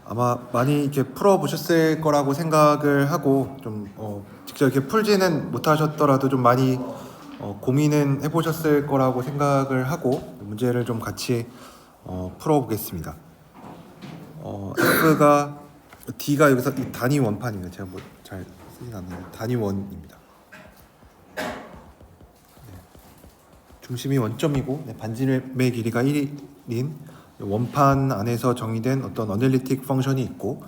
아마 많이 이렇게 풀어 보셨을 거라고 생각을 하고 좀 직접 이렇게 풀지는 못하셨더라도 좀 많이 고민은 해보셨을 거라고 생각을 하고 문제를 좀 같이 풀어 보겠습니다. F가 D가 여기서 이 단위 원판이에요. 제가 뭐 잘 쓰진 않는데 단위 원입니다. 중심이 원점이고 반지름의 길이가 1인 원판 안에서 정의된 어떤 어널리틱 펑션이 있고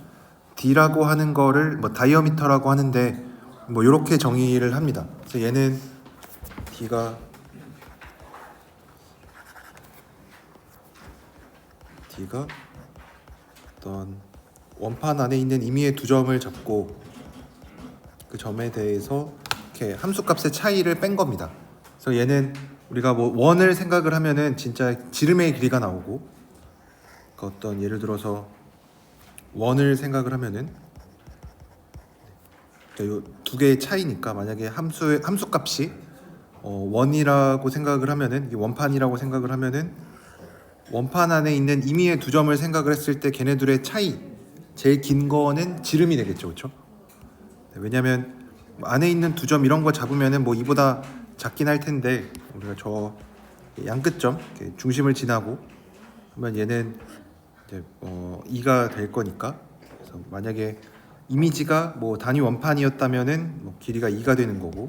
D라고 하는 거를 뭐 다이어미터라고 하는데 뭐 이렇게 정의를 합니다. 그래서 얘는 D가 어떤 원판 안에 있는 임의의 두 점을 잡고 그 점에 대해서 이렇게 함수값의 차이를 뺀 겁니다. 그래서 얘는 우리가 뭐 원을 생각을 하면은 진짜 지름의 길이가 나오고 그 어떤 예를 들어서 원을 생각을 하면은 요 두 개의 차이니까 만약에 함수값이 원이라고 생각을 하면은 이게 원판이라고 생각을 하면은 원판 안에 있는 임의의 두 점을 생각을 했을 때 걔네들의 차이 제일 긴 거는 지름이 되겠죠, 그렇죠? 왜냐하면 안에 있는 두 점 이런 거 잡으면은 뭐 이보다 작긴 할 텐데 우리가 저 양끝점 중심을 지나고 그러면 얘는 이제 2가 될 거니까 그래서 만약에 이미지가 뭐 단위 원판이었다면은 뭐 길이가 2가 되는 거고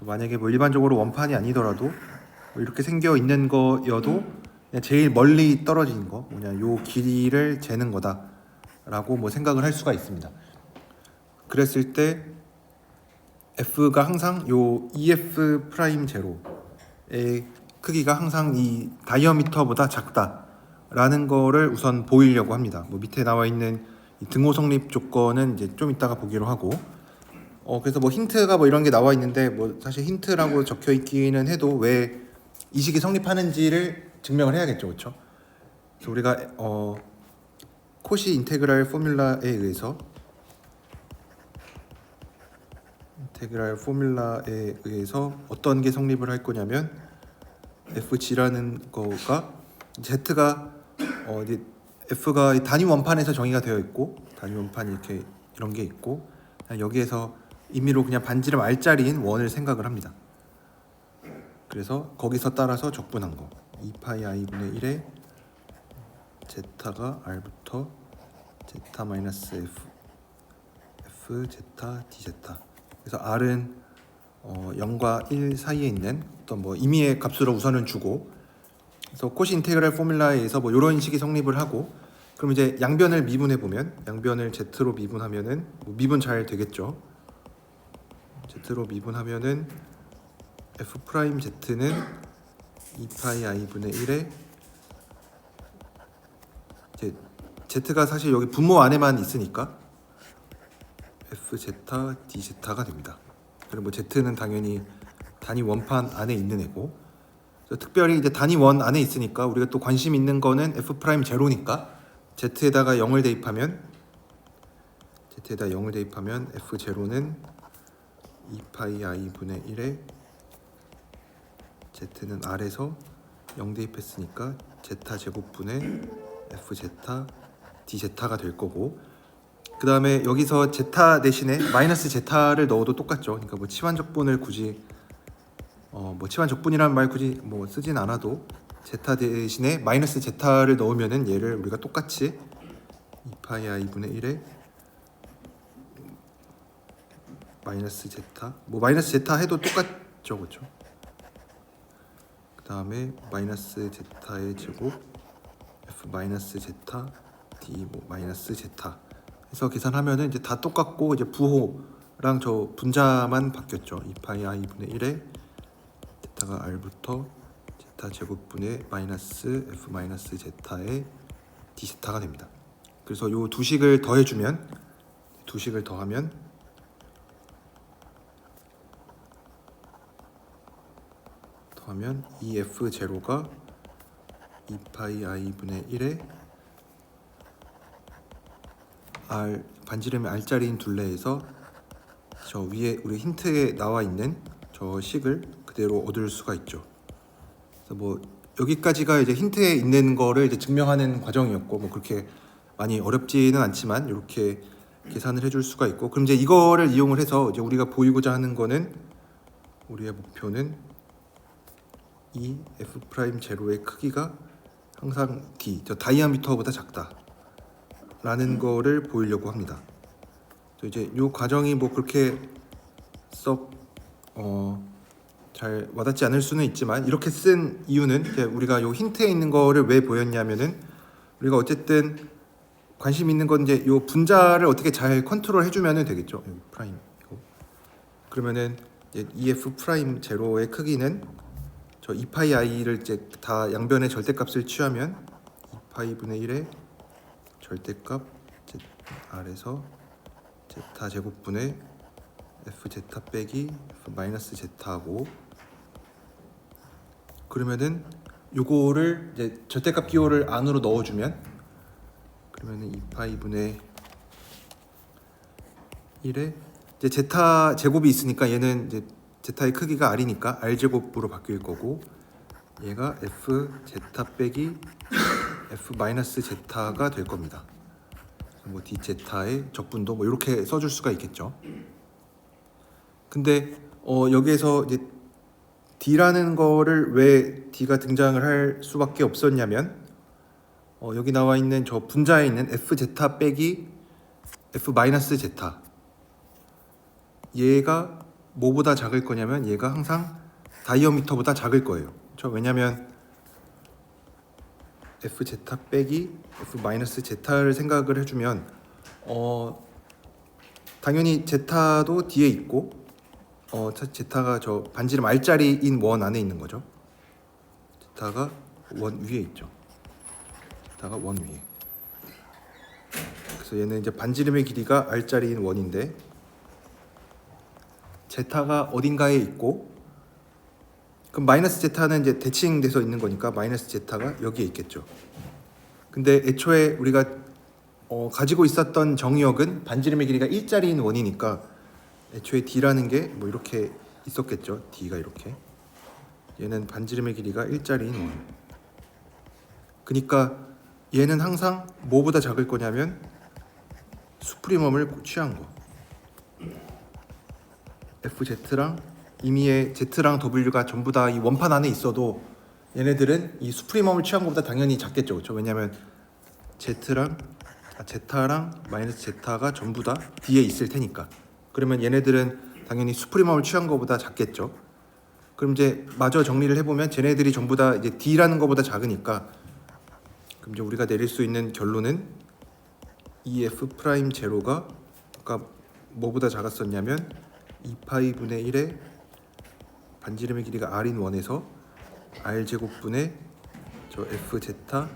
만약에 뭐 일반적으로 원판이 아니더라도 뭐 이렇게 생겨 있는 거여도 그냥 제일 멀리 떨어진 거 뭐냐 요 길이를 재는 거다라고 뭐 생각을 할 수가 있습니다. 그랬을 때 F가 항상 요 EF 프라임 제로의 크기가 항상 이 다이어미터보다 작다라는 거를 우선 보이려고 합니다. 뭐 밑에 나와 있는 이 등호 성립 조건은 이제 좀 이따가 보기로 하고 그래서 뭐 힌트가 뭐 이런 게 나와 있는데 뭐 사실 힌트라고 적혀 있기는 해도 왜 이 식이 성립하는지를 증명을 해야겠죠, 그렇죠? 그래서 우리가 코시 인테그랄 포뮬라에 의해서 어떤 게 성립을 할 거냐면 FG라는 거가 Z가 이제 F가 단위 원판에서 정의가 되어 있고 단위 원판이 이렇게 이런 게 있고 여기에서 임의로 그냥 반지름 R자리인 원을 생각을 합니다. 그래서 거기서 따라서 적분한 거 2파이 i분의 1에 Z가 R부터 Z 마이너스 F Z dZ 그래서 R은 0과 1 사이에 있는 어떤 뭐 임의의 값으로 우선은 주고 그래서 코시 인테그랄 포뮬라에 의해서 뭐 이런 식이 성립을 하고 그럼 이제 양변을 미분해 보면 양변을 Z로 미분하면은 뭐 미분 잘 되겠죠. Z로 미분하면은 F 프라임 Z는 2파이 i분의 1에 이제 Z가 사실 여기 분모 안에만 있으니까 FZ dZ가 됩니다. 그리고 뭐 Z는 당연히 단위 원판 안에 있는 애고 특별히 이제 단위 원 안에 있으니까 우리가 또 관심 있는 거는 F 프라임 제로니까 Z에다가 0을 대입하면 F 제로는 2파이 i분의 1에 Z는 R에서 0 대입했으니까 Z 제곱분의 FZ dZ가 될 거고 그 다음에 여기서 제타 대신에 마이너스 제타를 넣어도 똑같죠. 그러니까 뭐 치환적분을 굳이 뭐 치환적분이라는 말 굳이 뭐 쓰진 않아도 제타 대신에 마이너스 제타를 넣으면은 얘를 우리가 똑같이 2파이 i분의 1에 마이너스 제타 뭐 마이너스 제타 해도 똑같죠, 그렇죠? 그 다음에 마이너스 제타의 제곱 F 마이너스 제타 D 뭐 마이너스 제타 해서 계산하면은 이제 다 똑같고 이제 부호랑 저 분자만 바뀌었죠. 2파이 i분의 1에 제타가 R부터 제타 제곱분의 마이너스 F 마이너스 제타의 D제타가 됩니다. 그래서 요 두 식을 더해주면 두 식을 더하면 이 F 제로가 2파이 i분의 1에 R 반지름의 R자리인 둘레에서 저 위에 우리 힌트에 나와 있는 저 식을 그대로 얻을 수가 있죠. 그래서 뭐 여기까지가 이제 힌트에 있는 거를 이제 증명하는 과정이었고 뭐 그렇게 많이 어렵지는 않지만 이렇게 계산을 해줄 수가 있고, 그럼 이제 이거를 이용을 해서 이제 우리가 보이고자 하는 거는, 우리의 목표는 이 f 프라임 제로의 크기가 항상 d, 저 다이아미터보다 작다라는 거를 보이려고 합니다. 이제 이 과정이 뭐 그렇게 잘 와닿지 않을 수는 있지만, 이렇게 쓴 이유는 이제 우리가 이 힌트에 있는 거를 왜 보였냐면은, 우리가 어쨌든 관심 있는 건 이제 이 분자를 어떻게 잘 컨트롤 해주면 되겠죠. 여기 프라임 이거. 그러면은 이제 EF 프라임 제로의 크기는 저 2파이 i를 이제 다 양변의 절대값을 취하면 2파이 분의 1의 절대값 R에서 제타 제곱분의 f 제타 빼기 f 마이너스 제타고, 그러면은 요거를 이제 절대값 기호를 안으로 넣어주면, 그러면은 2파이 분의 1에 이제 제타 제곱이 있으니까 얘는 이제 제타의 크기가 r이니까 r 제곱으로 바뀔 거고, 얘가 f 제타 빼기 f 마이너스 제타가 될 겁니다. 뭐 d 제타의 적분도 뭐 이렇게 써줄 수가 있겠죠. 근데 여기에서 이제 d라는 거를 왜 d가 등장을 할 수밖에 없었냐면, 여기 나와 있는 저 분자에 있는 f 제타 빼기 f 마이너스 제타, 얘가 뭐보다 작을 거냐면 얘가 항상 다이어미터보다 작을 거예요. 그렇죠? 왜냐면 f 제타 빼기 f 마이너스 제타를 생각을 해주면 당연히 제타도 뒤에 있고 제타가 저 반지름 r자리인 원 안에 있는 거죠. 제타가 원 위에 있죠. 제타가 원 위에. 그래서 얘는 이제 반지름의 길이가 r자리인 원인데, 제타가 어딘가에 있고, 그럼 마이너스 제타는 이제 대칭돼서 있는 거니까 마이너스 제타가 여기에 있겠죠. 근데 애초에 우리가 가지고 있었던 정의역은 반지름의 길이가 1자리인 원이니까 애초에 d라는 게 뭐 이렇게 있었겠죠. d가 이렇게. 얘는 반지름의 길이가 1자리인 원. 그러니까 얘는 항상 뭐보다 작을 거냐면 수프리멈을 취한 거. FZ랑 이미의 Z랑 W가 전부 다 이 원판 안에 있어도 얘네들은 이 수프리멈을 취한 것보다 당연히 작겠죠. 그렇죠? 왜냐하면 Z랑 제타랑 마이너스 제타가 전부 다 D에 있을 테니까. 그러면 얘네들은 당연히 수프리멈을 취한 것보다 작겠죠. 그럼 이제 마저 정리를 해보면 쟤네들이 전부 다 이제 D라는 것보다 작으니까, 그럼 이제 우리가 내릴 수 있는 결론은 EF 프라임 제로가 아까 뭐보다 작았었냐면 2파이 분의 1의 반지름의 길이가 r인 원에서 r 제곱분의 저 f 제타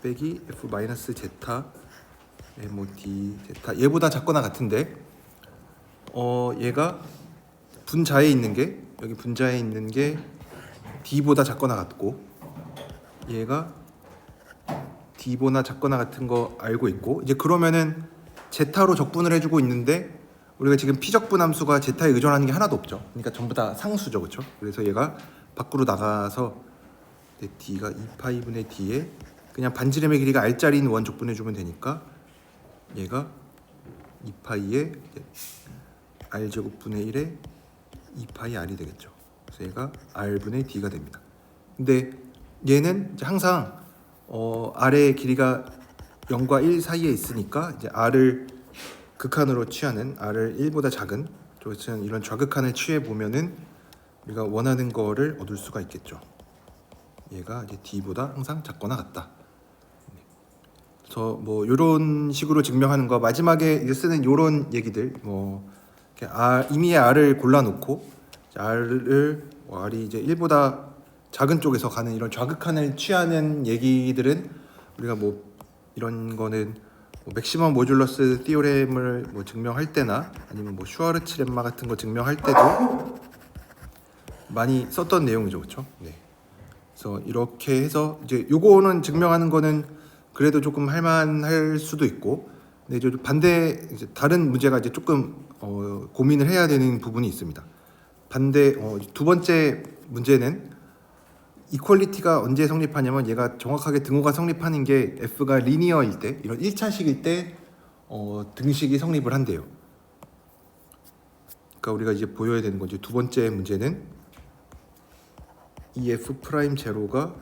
빼기 f 마이너스 제타 뭐 d 제타, 얘보다 작거나 같은데 얘가 분자에 있는 게, 여기 분자에 있는 게 d보다 작거나 같고, 얘가 d보다 작거나 같은 거 알고 있고, 이제 그러면은 제타로 적분을 해주고 있는데 우리가 지금 피적분 함수가 제타에 의존하는 게 하나도 없죠. 그러니까 전부 다 상수죠, 그렇죠? 그래서 얘가 밖으로 나가서 d가 2파이 분의 d에 그냥 반지름의 길이가 r자리인 원 적분해주면 되니까 얘가 2파이에 r 제곱분의 1에 2파이 r이 되겠죠. 그래서 얘가 r분의 d가 됩니다. 근데 얘는 이제 항상 r의 길이가 0과 1 사이에 있으니까 이제 r을 극한으로 취하는, r을 1보다 작은 이런 좌극한을 취해 보면은 우리가 원하는 거를 얻을 수가 있겠죠. 얘가 이제 d보다 항상 작거나 같다. 그래서 뭐 이런 식으로 증명하는 거, 마지막에 이제 쓰는 이런 얘기들, 뭐 임의의 r을 골라놓고 r이 이제 1보다 작은 쪽에서 가는 이런 좌극한을 취하는 얘기들은 우리가 뭐 이런 거는 맥시멈 모듈러스 티오렘을 뭐 증명할 때나 아니면 뭐 슈와르츠 렘마 같은 거 증명할 때도 많이 썼던 내용이죠, 그렇죠? 네. 그래서 이렇게 해서 이제 요거는 증명하는 거는 그래도 조금 할만할 수도 있고, 근데 이제 반대 이제 다른 문제가 이제 조금 고민을 해야 되는 부분이 있습니다. 반대 두 번째 문제는 이퀄리티가 언제 성립하냐면 얘가 정확하게 등호가 성립하는 게 f가 리니어일 때, 이런 1차식일 때 등식이 성립을 한대요. 그러니까 우리가 이제 보여야 되는 거지. 두 번째 문제는 이 f 프라임 제로가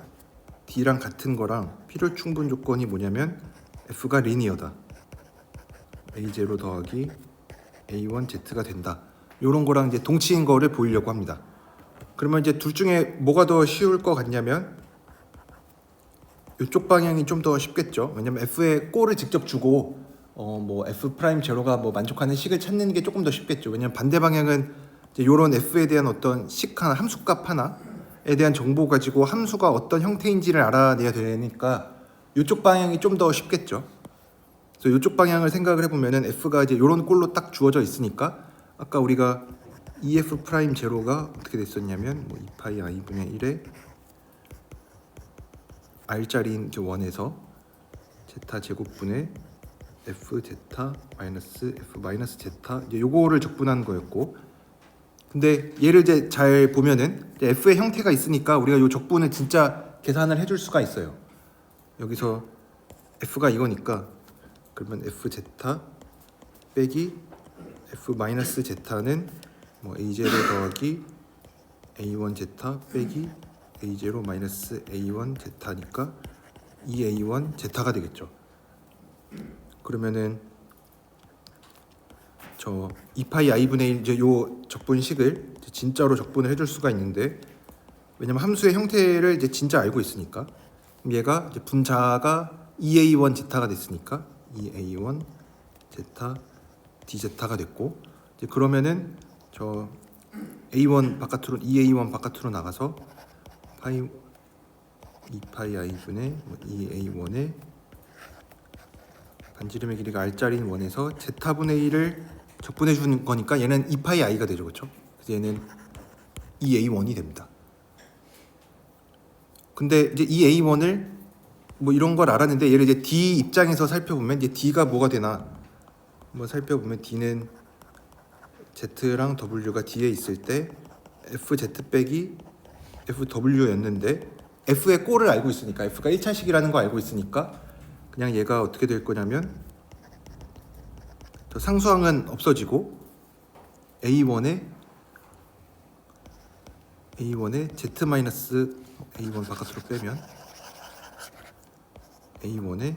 d랑 같은 거랑 필요 충분 조건이 뭐냐면 f가 리니어다. a0 더하기 a1z가 된다. 이런 거랑 이제 동치인 거를 보이려고 합니다. 그러면 이제 둘 중에 뭐가 더 쉬울 것 같냐면 이쪽 방향이 좀 더 쉽겠죠. 왜냐면 f의 꼴을 직접 주고 뭐 f 프라임 제로가 뭐 만족하는 식을 찾는 게 조금 더 쉽겠죠. 왜냐면 반대 방향은 이제 이런 f에 대한 어떤 식 하나, 함수값 하나에 대한 정보 가지고 함수가 어떤 형태인지를 알아내야 되니까 이쪽 방향이 좀 더 쉽겠죠. 그래서 이쪽 방향을 생각을 해보면은 f가 이제 이런 꼴로 딱 주어져 있으니까 아까 우리가 EF 프라임 제로가 어떻게 됐었냐면 뭐 2파이 i분의 1에 r자리인 원에서 제타 제곱분의 f 제타 마이너스 f 마이너스 제타 이제 요거를 적분한 거였고, 근데 얘를 이제 잘 보면은 이제 f의 형태가 있으니까 우리가 요 적분을 진짜 계산을 해줄 수가 있어요. 여기서 f가 이거니까 그러면 f 제타 빼기 f 마이너스 제타는 뭐 a0 더하기 a1 제타 빼기 a0 마이너스 a1 제타니까 2a1 제타가 되겠죠. 그러면은 저 2파이 i분의 1 이제 요 적분식을 이제 진짜로 적분을 해줄 수가 있는데, 왜냐면 함수의 형태를 이제 진짜 알고 있으니까 얘가 이제 분자가 2a1 제타가 됐으니까 2a1 제타 d제타가 됐고, 이제 그러면은 저 a1 바깥으로 2a1 바깥으로 나가서 파이 2파이 i분의 2a1의 반지름의 길이가 r자리인 원에서 제타분의 1을 적분해 주는 거니까 얘는 2파이 i가 되죠, 그렇죠? 그래서 얘는 2a1이 됩니다. 근데 이제 2a1을 뭐 이런 걸 알았는데 얘를 이제 d 입장에서 살펴보면 이제 d가 뭐가 되나 한번 살펴보면 d는 z랑 w가 d에 있을 때 fz 빼기 fw였는데 f의 꼴을 알고 있으니까 f가 1차식이라는 거 알고 있으니까 그냥 얘가 어떻게 될 거냐면 저 상수항은 없어지고 a1에 z 마이너스 a1 바깥으로 빼면 a1에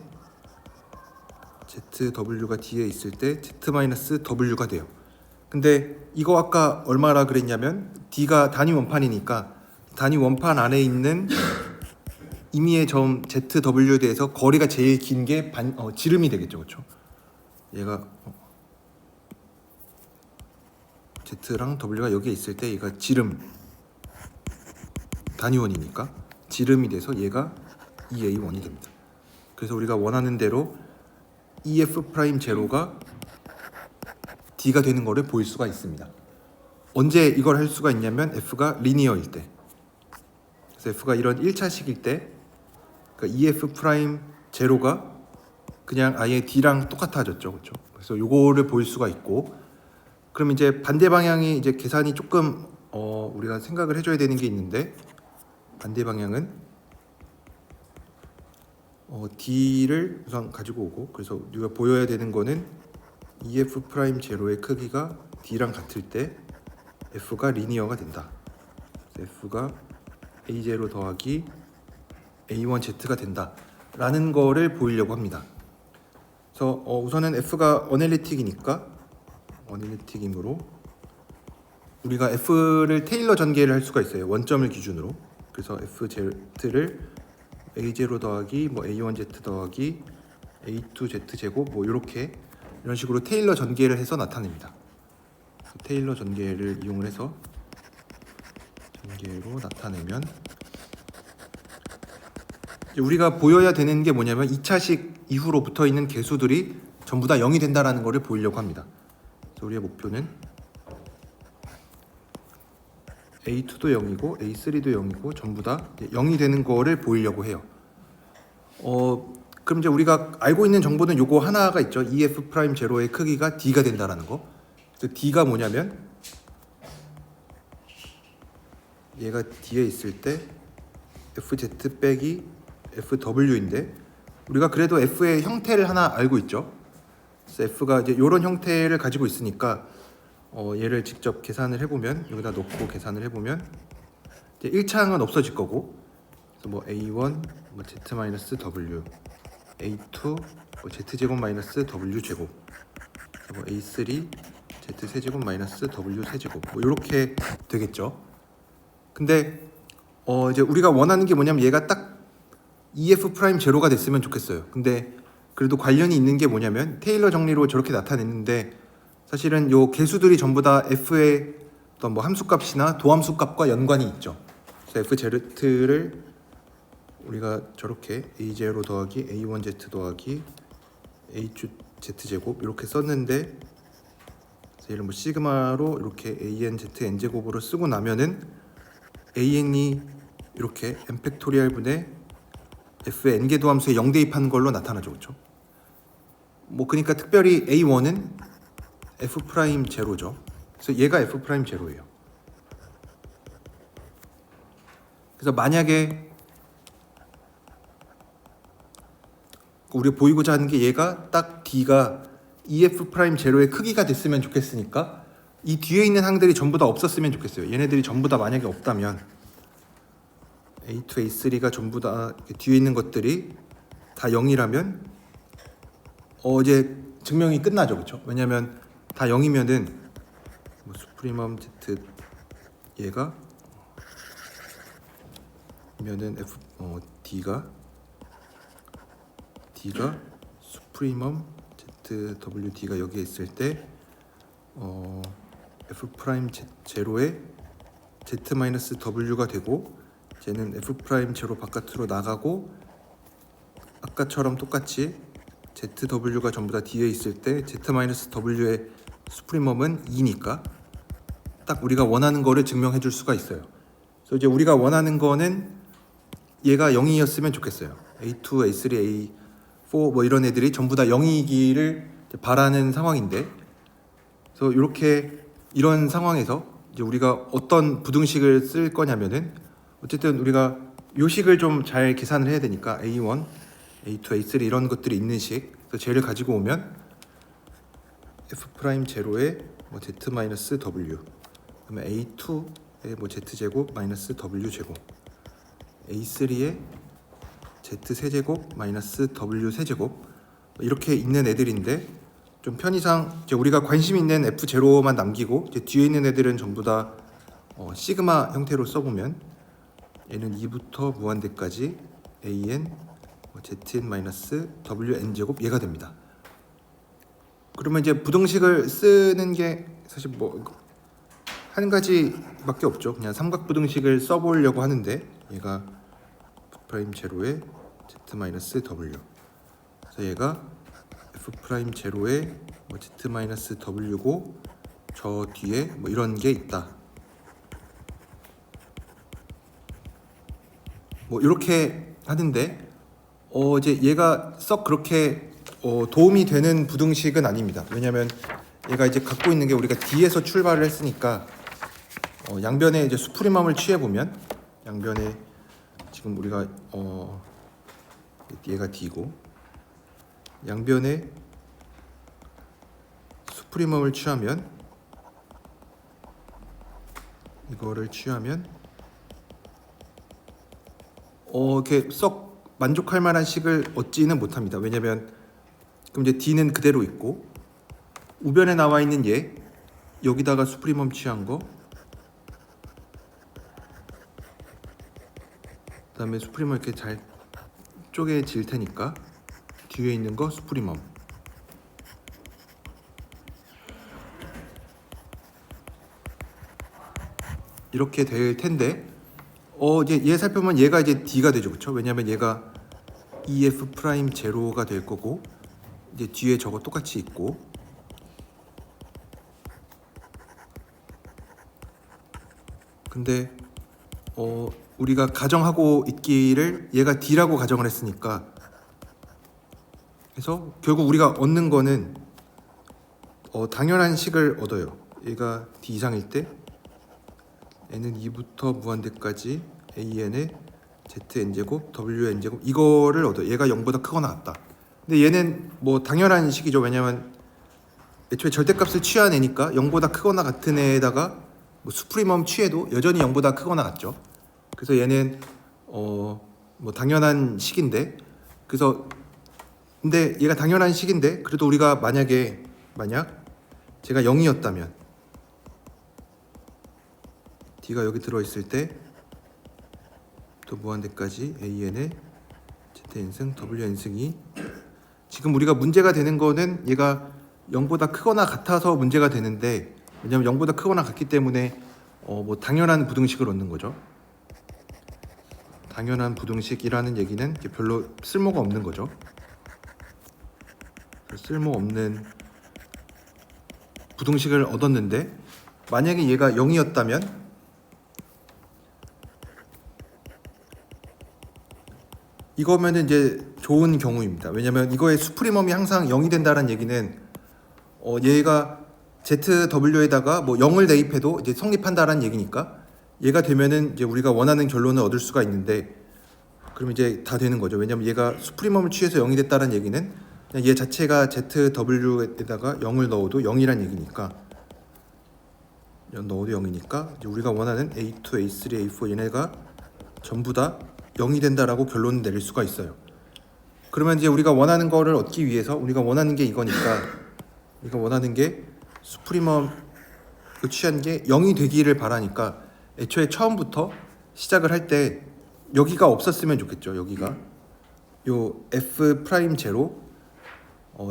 ZW가 D에 있을 때 Z 마이너스 W가 돼요. 근데 이거 아까 얼마라 그랬냐면 D가 단위 원판이니까 단위 원판 안에 있는 임의의 점 ZW에 대해서 거리가 제일 긴 게 지름이 되겠죠, 그렇죠? 얘가 Z랑 W가 여기에 있을 때 얘가 지름 단위원이니까 지름이 돼서 얘가 2A1이 됩니다. 그래서 우리가 원하는 대로 EF 프라임 제로가 D가 되는 거를 보일 수가 있습니다. 언제 이걸 할 수가 있냐면 F가 리니어일 때. 그래서 F가 이런 1차식일 때 그러니까 EF 프라임 제로가 그냥 아예 D랑 똑같아졌죠, 그렇죠? 그래서 요거를 보일 수가 있고, 그럼 이제 반대 방향이 이제 계산이 조금 우리가 생각을 해줘야 되는 게 있는데, 반대 방향은 D를 우선 가지고 오고, 그래서 우리가 보여야 되는 거는 EF 프라임 제로의 크기가 D랑 같을 때 F가 리니어가 된다. F가 A0 더하기 A1Z가 된다 라는 거를 보이려고 합니다. 그래서 우선은 F가 어널리틱이니까 어널리틱이므로 우리가 F를 테일러 전개를 할 수가 있어요. 원점을 기준으로. 그래서 FZ를 A0 더하기 뭐 A1Z 더하기 A2Z 제곱 뭐 이렇게 이런 식으로 테일러 전개를 해서 나타냅니다. 테일러 전개를 이용을 해서 전개로 나타내면 이제 우리가 보여야 되는 게 뭐냐면 2차식 이후로 붙어 있는 개수들이 전부 다 0이 된다라는 것을 보이려고 합니다. 그래서 우리의 목표는 A2도 0이고 A3도 0이고 전부 다 0이 되는 거를 보이려고 해요. 그럼 이제 우리가 알고 있는 정보는 요거 하나가 있죠. EF 프라임 제로의 크기가 D가 된다라는 거. 그래서 D가 뭐냐면 얘가 D에 있을 때 fz 빼기 fw인데 우리가 그래도 f의 형태를 하나 알고 있죠. 그래서 f가 이제 이런 형태를 가지고 있으니까 얘를 직접 계산을 해보면 여기다 놓고 계산을 해보면 이제 1창은 없어질 거고 그래서 뭐 a1 뭐 z-w a2 뭐 z제곱 마이너스 w 제곱 뭐 a3 z 세제곱 마이너스 w 세제곱 뭐 이렇게 되겠죠. 근데 이제 우리가 원하는 게 뭐냐면 얘가 딱 EF 프라임 제로가 됐으면 좋겠어요. 근데 그래도 관련이 있는 게 뭐냐면 테일러 정리로 저렇게 나타냈는데 사실은 요 개수들이 전부 다 F의 어떤 뭐 함수값이나 도함수 값과 연관이 있죠. 그래서 FZ를 우리가 저렇게 A0 더하기 A1Z 더하기 A2Z 제곱 이렇게 썼는데 얘를 뭐 시그마로 이렇게 ANZ N제곱으로 쓰고 나면은 AN이 이렇게 n 팩토리얼 분의 F의 n개 도함수에 0 대입하는 걸로 나타나죠. 그렇죠? 뭐 그러니까 특별히 A1은 F 프라임 제로죠. 그래서 얘가 F 프라임 제로예요. 그래서 만약에 우리가 보이고자 하는 게 얘가 딱 D가 EF 프라임 제로의 크기가 됐으면 좋겠으니까 이 뒤에 있는 항들이 전부 다 없었으면 좋겠어요. 얘네들이 전부 다 만약에 없다면 A2, A3가 전부 다 뒤에 있는 것들이 다 0이라면 이제 증명이 끝나죠. 그렇죠? 왜냐면 다 0이면은 뭐 수프리멈 Z 얘가 면은 F D가 수프리멈 ZWD가 여기에 있을 때 F 프라임 제로에 Z-W가 되고 쟤는 F 프라임 제로 바깥으로 나가고 아까처럼 똑같이 ZW가 전부 다 뒤에 있을 때 Z-W의 수프리멈은 2니까 딱 우리가 원하는 거를 증명해 줄 수가 있어요. 그래서 이제 우리가 원하는 거는 얘가 0이었으면 좋겠어요. A2, A3, A4 뭐 이런 애들이 전부 다 0이기를 바라는 상황인데 그래서 이런 상황에서 이제 우리가 어떤 부등식을 쓸 거냐면은 어쨌든 우리가 요식을 좀 잘 계산을 해야 되니까 A1, A2, A3 이런 것들이 있는 식 그래서 쟤를 가지고 오면 F 프라임 제로에 뭐 Z 마이너스 W 그다음에 A2에 뭐 Z 제곱 마이너스 W 제곱 A3에 Z 세제곱 마이너스 W 세제곱 이렇게 있는 애들인데 좀 편의상 이제 우리가 관심 있는 F0만 남기고 이제 뒤에 있는 애들은 전부 다 시그마 형태로 써보면 얘는 2부터 무한대까지 AN ZN 마이너스 WN 제곱 얘가 됩니다. 그러면 이제 부등식을 쓰는 게 사실 뭐 한 가지밖에 없죠. 그냥 삼각 부등식을 써보려고 하는데 얘가 F 프라임 제로에 Z 마이너스 W 그래서 얘가 F 프라임 제로에 뭐 Z 마이너스 W고 저 뒤에 뭐 이런 게 있다. 뭐 이렇게 하는데 이제 얘가 썩 그렇게 도움이 되는 부등식은 아닙니다. 왜냐하면 얘가 이제 갖고 있는 게 우리가 D에서 출발을 했으니까 양변에 이제 수프리멈을 취해 보면 양변에 지금 우리가 얘가 D고 양변에 수프리멈을 취하면 이거를 취하면 이렇게 썩 만족할 만한 식을 얻지는 못합니다. 왜냐면 그럼 이제 D는 그대로 있고 우변에 나와 있는 얘 여기다가 수프리멈 취한 거 그다음에 수프리멈 이렇게 잘 쪼개질 테니까 뒤에 있는 거 수프리멈 이렇게 될 텐데 이제 얘 살펴보면 얘가 이제 D가 되죠. 그렇죠? 왜냐면 얘가 EF 프라임 제로가 될 거고 이제 뒤에 저거 똑같이 있고 근데 우리가 가정하고 있기를 얘가 D라고 가정을 했으니까 그래서 결국 우리가 얻는 거는 당연한 식을 얻어요. 얘가 D 이상일 때 n은 2부터 무한대까지 an에 zn 제곱 wn 제곱 이거를 얻어. 얘가 0보다 크거나 같다. 근데 얘는 뭐 당연한 식이죠. 왜냐면 애초에 절대값을 취한 애니까 0보다 크거나 같은 애에다가 뭐 수프리멈 취해도 여전히 0보다 크거나 같죠. 그래서 얘는 뭐 당연한 식인데, 그래서 근데 얘가 당연한 식인데 그래도 우리가 만약 제가 0이었다면 d가 여기 들어있을 때 또 무한대까지 an의 zn승 wn승이, 지금 우리가 문제가 되는 거는 얘가 0보다 크거나 같아서 문제가 되는데, 왜냐면 0보다 크거나 같기 때문에 뭐 당연한 부등식을 얻는 거죠. 당연한 부등식이라는 얘기는 별로 쓸모가 없는 거죠. 쓸모없는 부등식을 얻었는데, 만약에 얘가 0이었다면 이거면은 이제 좋은 경우입니다. 왜냐면 이거의 수프리멈이 항상 0이 된다는 얘기는 얘가 ZW에다가 뭐 0을 대입해도 이제 성립한다라는 얘기니까, 얘가 되면은 이제 우리가 원하는 결론을 얻을 수가 있는데, 그럼 이제 다 되는 거죠. 왜냐면 얘가 수프리멈을 취해서 0이 됐다는 얘기는 그냥 얘 자체가 ZW에다가 0을 넣어도 0이란 얘기니까, 넣어도 0이니까 이제 우리가 원하는 A2, A3, A4 얘네가 전부 다 0이 된다라고 결론을 내릴 수가 있어요. 그러면 이제 우리가 원하는 거를 얻기 위해서, 우리가 원하는 게 이거니까, 우리가 원하는 게 수프리멈을 취한 게 0이 되기를 바라니까 애초에 처음부터 시작을 할 때 여기가 없었으면 좋겠죠. 여기가 요 f 프라임 제로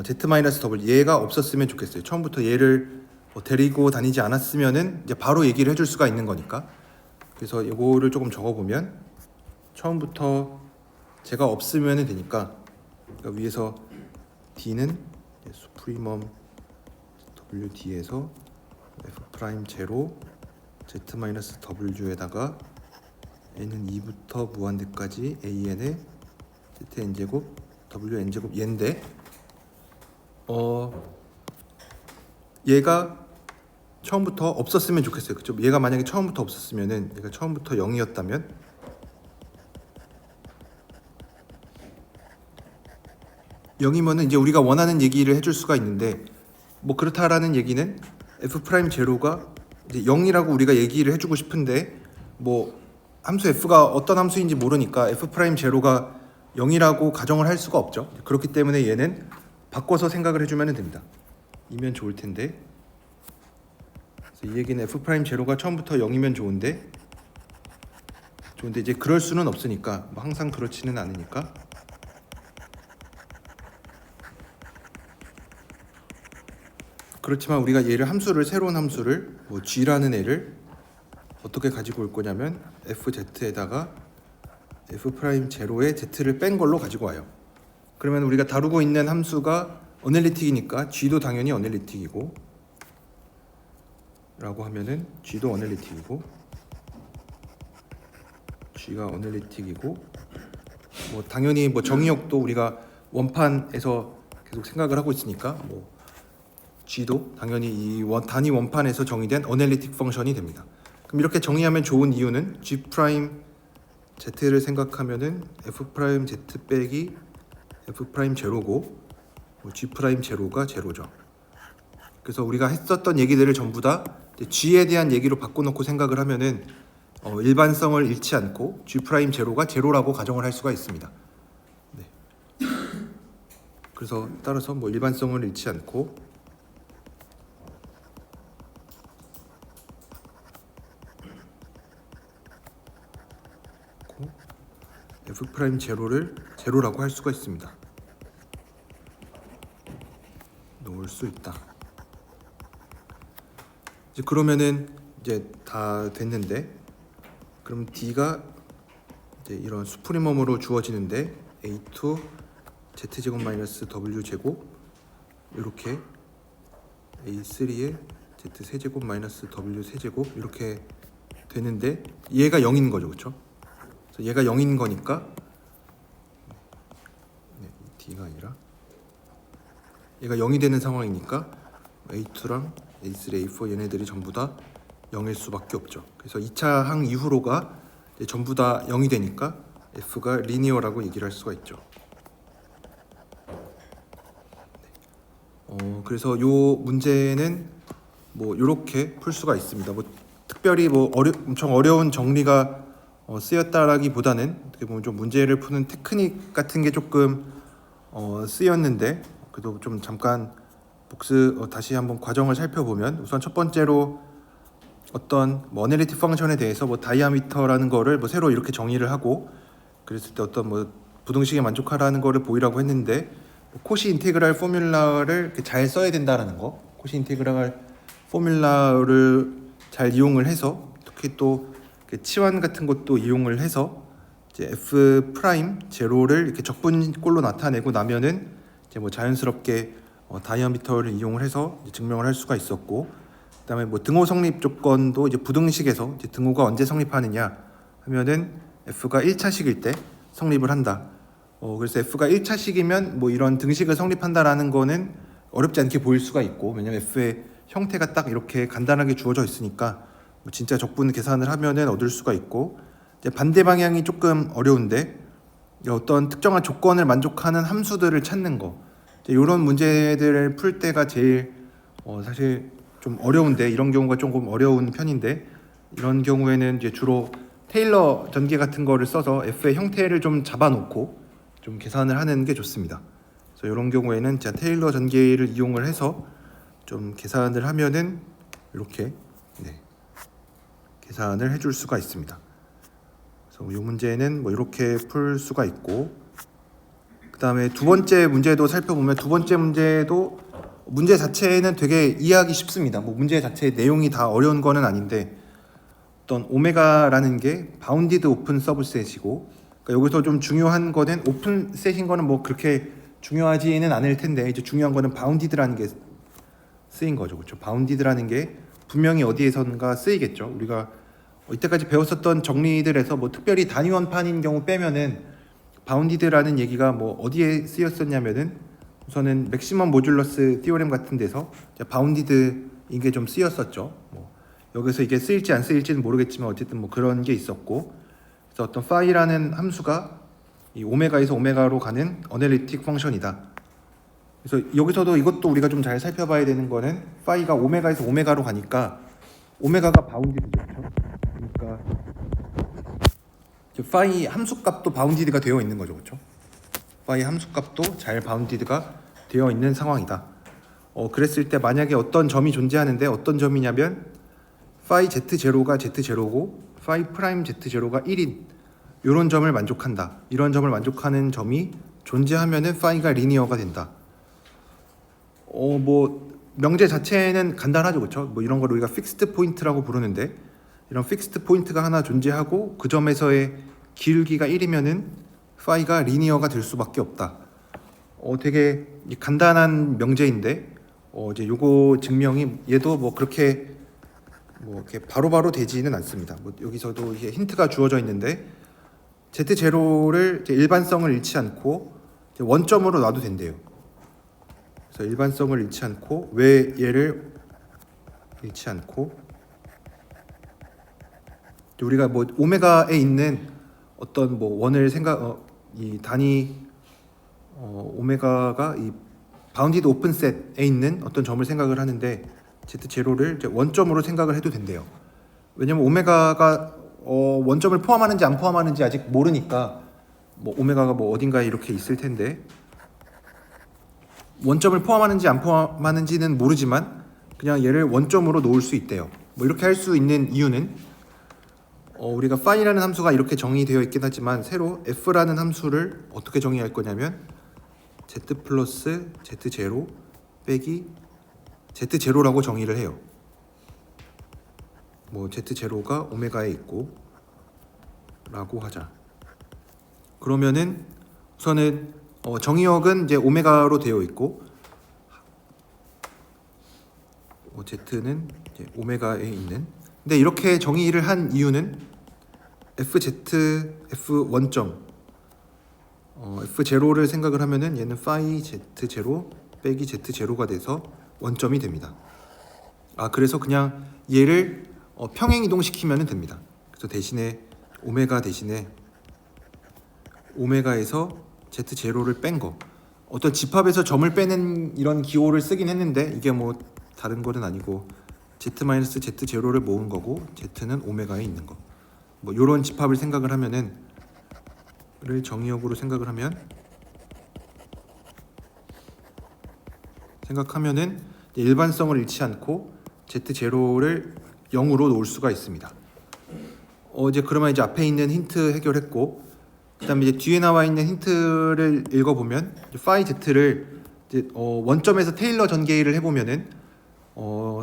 z 마이너스 w 얘가 없었으면 좋겠어요. 처음부터 얘를 데리고 다니지 않았으면은 이제 바로 얘기를 해줄 수가 있는 거니까. 그래서 이거를 조금 적어보면, 처음부터 제가 없으면 되니까, 그러니까 위에서 d는 수프리멈 wd에서 f 프라임 제로 z 마이너스 w에다가 n은 2부터 무한대까지 an의 zn 제곱 wn 제곱 얘인데, 얘가 처음부터 없었으면 좋겠어요. 그렇죠? 얘가 만약에 처음부터 없었으면은, 얘가 처음부터 0이었다면 영이면은 이제 우리가 원하는 얘기를 해줄 수가 있는데, 뭐 그렇다라는 얘기는 f 프라임 제로가 이제 0이라고 우리가 얘기를 해주고 싶은데, 뭐 함수 f가 어떤 함수인지 모르니까 f 프라임 제로가 0이라고 가정을 할 수가 없죠. 그렇기 때문에 얘는 바꿔서 생각을 해주면 됩니다. 이면 좋을 텐데, 그래서 이 얘기는 f 프라임 제로가 처음부터 0이면 좋은데 이제 그럴 수는 없으니까, 뭐 항상 그렇지는 않으니까, 그렇지만 우리가 얘를 새로운 함수를 뭐 g라는 애를 어떻게 가지고 올 거냐면 fz에다가 f 프라임 제로에 z를 뺀 걸로 가지고 와요. 그러면 우리가 다루고 있는 함수가 어널리틱이니까 g도 당연히 어널리틱이고, 라고 하면은 g도 어널리틱이고, g가 어널리틱이고, 뭐 당연히 뭐 정의역도 우리가 원판에서 계속 생각을 하고 있으니까 뭐 g도 당연히 이 단위 원판에서 정의된 어널리틱 펑션이 됩니다. 그럼 이렇게 정의하면 좋은 이유는 g 프라임 z를 생각하면은 f 프라임 z 빼기 f 프라임 제로고, g 프라임 제로가 제로죠. 그래서 우리가 했었던 얘기들을 전부 다 g에 대한 얘기로 바꿔놓고 생각을 하면은 일반성을 잃지 않고 g 프라임 제로가 제로라고 가정을 할 수가 있습니다. 네. 그래서 따라서 뭐 일반성을 잃지 않고 f 프라임 제로를 제로라고 할 수가 있습니다. 놓을 수 있다. 이제 그러면은 이제 다 됐는데, 그럼 d가 이제 이런 수프리멈으로 주어지는데 a2 z 제곱 마이너스 w 제곱, 이렇게 a3에 z 세제곱 마이너스 w 세제곱 이렇게 되는데, 얘가 0인 거죠, 그렇죠? 얘가 0인 거니까, d가 아니라 얘가 0이 되는 상황이니까 A2랑 A3, A4 얘네들이 전부 다 0일 수밖에 없죠. 그래서 2차 항 이후로가 전부 다 0이 되니까 F가 리니어라고 얘기를 할 수가 있죠. 그래서 요 문제는 뭐 이렇게 풀 수가 있습니다. 뭐 특별히 뭐 엄청 어려운 정리가 쓰였다라기보다는 어떻게 보면 좀 문제를 푸는 테크닉 같은 게 조금 쓰였는데, 그래도 좀 잠깐 다시 한번 과정을 살펴보면, 우선 첫 번째로 어떤 뭐 어널리틱 펑션에 대해서 뭐 다이아미터라는 거를 뭐 새로 이렇게 정의를 하고, 그랬을 때 어떤 뭐 부등식에 만족하라는 거를 보이라고 했는데, 뭐 코시 인테그랄 포뮬라를 이렇게 잘 써야 된다라는 거, 코시 인테그랄 포뮬라를 잘 이용을 해서, 특히 또 치환 같은 것도 이용을 해서 이제 f 프라임 제로를 이렇게 적분꼴로 나타내고 나면은 이제 뭐 자연스럽게 다이아미터를 이용을 해서 증명을 할 수가 있었고, 그다음에 뭐 등호 성립 조건도 이제 부등식에서 이제 등호가 언제 성립하느냐 하면은 f가 1차식일 때 성립을 한다. 그래서 f가 1차식이면 뭐 이런 등식을 성립한다라는 거는 어렵지 않게 보일 수가 있고, 왜냐면 f의 형태가 딱 이렇게 간단하게 주어져 있으니까 뭐 진짜 적분 계산을 하면은 얻을 수가 있고, 이제 반대 방향이 조금 어려운데 어떤 특정한 조건을 만족하는 함수들을 찾는 거, 이런 문제들을 풀 때가 제일 사실 좀 어려운데, 이런 경우가 조금 어려운 편인데, 이런 경우에는 이제 주로 테일러 전개 같은 거를 써서 f의 형태를 좀 잡아놓고 좀 계산을 하는 게 좋습니다. 그래서 이런 경우에는 제가 테일러 전개를 이용을 해서 좀 계산을 하면은 이렇게 계산을 해줄 수가 있습니다. 그래서 이 문제는 뭐 이렇게 풀 수가 있고, 그 다음에 두 번째 문제도 살펴보면, 두 번째 문제도 문제 자체는 되게 이해하기 쉽습니다. 뭐 문제 자체의 내용이 다 어려운 거는 아닌데, 어떤 오메가라는 게 바운디드 오픈 서브셋이고, 그러니까 여기서 좀 중요한 거는 오픈셋인 거는 뭐 그렇게 중요하지는 않을 텐데, 이제 중요한 거는 바운디드라는 게 쓰인 거죠. 그렇죠? 바운디드라는 게 분명히 어디에선가 쓰이겠죠. 우리가 이때까지 배웠었던 정리들에서 뭐 특별히 단위원판인 경우 빼면은 바운디드라는 얘기가 뭐 어디에 쓰였었냐면은, 우선은 맥시멈 모듈러스 티오렘 같은 데서 바운디드 이게 좀 쓰였었죠. 뭐 여기서 이게 쓰일지 안 쓰일지는 모르겠지만 어쨌든 뭐 그런 게 있었고, 그래서 어떤 파이라는 함수가 이 오메가에서 오메가로 가는 어널리틱 펑션이다. 그래서 여기서도 이것도 우리가 좀 잘 살펴봐야 되는 거는, 파이가 오메가에서 오메가로 가니까 오메가가 바운디드죠. 그렇죠? 그러니까 파이 함수값도 바운디드가 되어 있는 거죠. 그렇죠? 파이 함수값도 잘 바운디드가 되어 있는 상황이다. 그랬을 때 만약에 어떤 점이 존재하는데, 어떤 점이냐면 파이 z0가 z0고 파이 프라임 z0가 1인 이런 점을 만족한다. 이런 점을 만족하는 점이 존재하면은 파이가 리니어가 된다. 뭐 명제 자체는 간단하죠. 그렇죠? 뭐 이런 걸 우리가 픽스드 포인트라고 부르는데, 이런 픽스드 포인트가 하나 존재하고 그 점에서의 기울기가 1이면은 파이가 리니어가 될 수밖에 없다. 되게 간단한 명제인데, 이제 요거 증명이 얘도 뭐 그렇게 뭐 이렇게 바로바로 되지는 않습니다. 뭐 여기서도 이게 힌트가 주어져 있는데, Z0를 이제 일반성을 잃지 않고 이제 원점으로 놔도 된대요. 그래서 일반성을 잃지 않고, 왜 얘를 잃지 않고, 우리가 뭐 오메가에 있는 어떤 뭐 원을 이 단위 오메가가 이 바운디드 오픈셋에 있는 어떤 점을 생각을 하는데, Z0를 이제 원점으로 생각을 해도 된대요. 왜냐면 오메가가 원점을 포함하는지 안 포함하는지 아직 모르니까, 뭐 오메가가 뭐 어딘가에 이렇게 있을 텐데, 원점을 포함하는지 안 포함하는지는 모르지만 그냥 얘를 원점으로 놓을 수 있대요. 뭐 이렇게 할 수 있는 이유는, 우리가 파이라는 함수가 이렇게 정의되어 있긴 하지만 새로 f라는 함수를 어떻게 정의할 거냐면 z 플러스 z0 빼기 z0라고 정의를 해요. 뭐 z0가 오메가에 있고 라고 하자. 그러면은 우선은 정의역은 이제 오메가로 되어 있고, z는 이제 오메가에 있는. 근데 이렇게 정의를 한 이유는 f 원점 f0를 생각을 하면은 얘는 파이 z0 빼기 z0가 돼서 원점이 됩니다. 그래서 그냥 얘를 평행 이동시키면 됩니다. 그래서 대신에 오메가 대신에 오메가에서 Z0를 뺀 거. 어떤 집합에서 점을 빼는 이런 기호를 쓰긴 했는데 이게 뭐 다른 거는 아니고 Z-Z0를 모은 거고 Z는 오메가에 있는 거. 뭐 요런 집합을 생각을 하면은 를 정의역으로 생각하면은 일반성을 잃지 않고 Z0를 0으로 놓을 수가 있습니다. 이제 그러면 이제 앞에 있는 힌트 해결했고, 그다음에 이제 뒤에 나와 있는 힌트를 읽어보면 파이 Z를 이제 원점에서 테일러 전개를 해보면은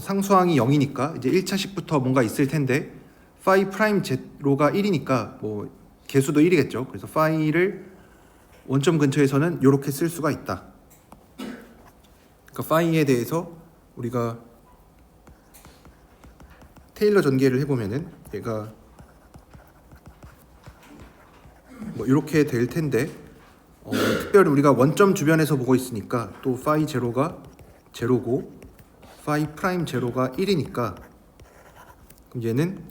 상수항이 0이니까 이제 1차식부터 뭔가 있을 텐데 파이 프라임 제로가 1이니까 뭐 개수도 1이겠죠. 그래서 파이를 원점 근처에서는 이렇게 쓸 수가 있다. 그러니까 파이에 대해서 우리가 테일러 전개를 해보면은 얘가 뭐 이렇게 될 텐데 특별히 우리가 원점 주변에서 보고 있으니까 또 파이 제로가 제로고 파이 프라임 제로가 1이니까 그럼 얘는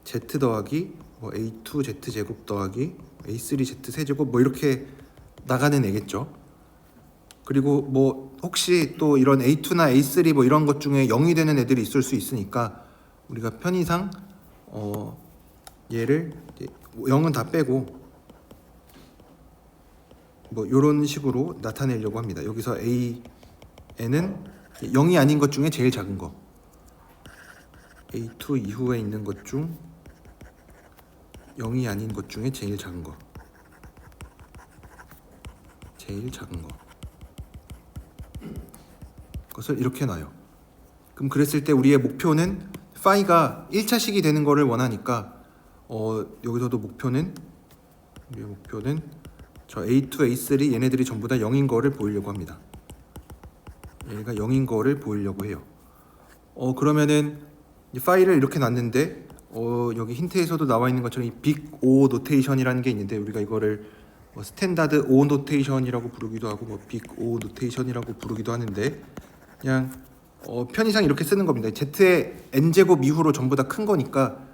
z 더하기 뭐 a2 z 제곱 더하기 a3 z 세제곱 뭐 이렇게 나가는 애겠죠. 그리고 뭐 혹시 또 이런 a2나 a3 뭐 이런 것 중에 0이 되는 애들이 있을 수 있으니까 우리가 편의상 얘를 0은 다 빼고 뭐 이런 식으로 나타내려고 합니다. 여기서 an은 0이 아닌 것 중에 제일 작은 거, a2 이후에 있는 것 중 0이 아닌 것 중에 제일 작은 거, 것을 이렇게 놔요. 그럼 그랬을 때 우리의 목표는 파이가 1차식이 되는 거를 원하니까 여기서도 우리의 목표는 저 A2, A3 얘네들이 전부 다 0인 거를 보이려고 합니다. 얘가 0인 거를 보이려고 해요. 그러면은 이 파일을 이렇게 놨는데 여기 힌트에서도 나와 있는 것처럼 이 빅 O 노테이션이라는 게 있는데 우리가 이거를 스탠다드 O 노테이션이라고 부르기도 하고 뭐 빅 O 노테이션이라고 부르기도 하는데 그냥 편의상 이렇게 쓰는 겁니다. Z의 n제곱 이후로 전부 다 큰 거니까